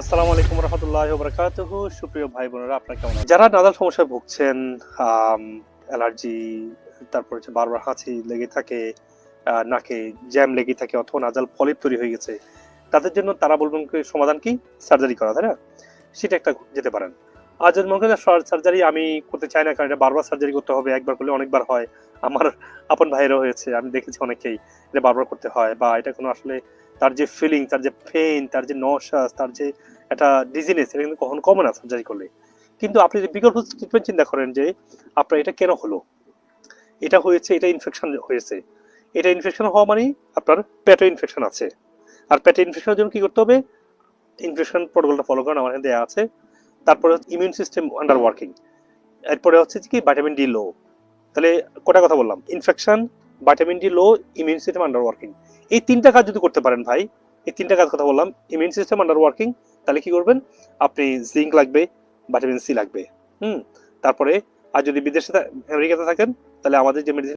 আসসালামু আলাইকুম রহমতুল্লাহ বারাকাতুহু। সুপ্রিয় ভাই বোনেরা, আপনারা কেমন আছেন? যারা নাদাল সমস্যায় ভুগছেন, অ্যালার্জি, তারপর হচ্ছে বারবার হাঁচি লেগে থাকে, নাকে জ্যাম লেগে থাকে অথবা নাজাল পলিপ তৈরি হয়ে গেছে, তাদের জন্য তারা বলবেন কি সমাধান কি? সার্জারি করা, তাই না? সেটা একটা যেতে পারেন। আর যদি মনে করেন সার্জারি আমি করতে চাই না, কারণ এটা বারবার সার্জারি করতে হবে, একবার করলে অনেকবার হয়। আমার আপন ভাইয়েরও হয়েছে, আমি দেখেছি অনেকেই এটা বারবার করতে হয়, বা এটা কোনো আসলে তার যে ফিলিং, তার যে পেইন, তার যে নশাস, তার যে একটা ডিজিনেস, এটা কিন্তু কখনো কমে না সার্জারি করলে। কিন্তু আপনি যদি বিকল্প ট্রিটমেন্ট চিন্তা করেন যে আপনার এটা কেন হলো, এটা হয়েছে, এটা ইনফেকশন হয়েছে, এটা ইনফেকশন হওয়া মানে আপনার পেটে ইনফেকশন আছে। আর পেটে ইনফেকশনের জন্য কি করতে হবে? ইনফেকশন প্রোটোকলটা ফলো করেন, আমার এখানে দেওয়া আছে। তারপরে ইমিউন সিস্টেম আন্ডার ওয়ার্কিং, এরপরে হচ্ছে কি ভিটামিন ডি লো। তাহলে কটা কথা বললাম: ইনফেকশন, ভিটামিন ডি লো, ইমিউন সিস্টেম আন্ডার ওয়ার্কিং। এই তিনটা কাজ যদি করতে পারেন ভাই, এই তিনটা কাজ কথা বললাম, ইমিউন সিস্টেম আন্ডার ওয়ার্কিং, তাহলে কি করবেন? আপনি জিঙ্ক লাগবে, ভিটামিন সি লাগবে। হুম। তারপরে আর যদি বিদেশে আমেরিকাতে থাকেন, তাহলে আমাদের যে মেডিসিন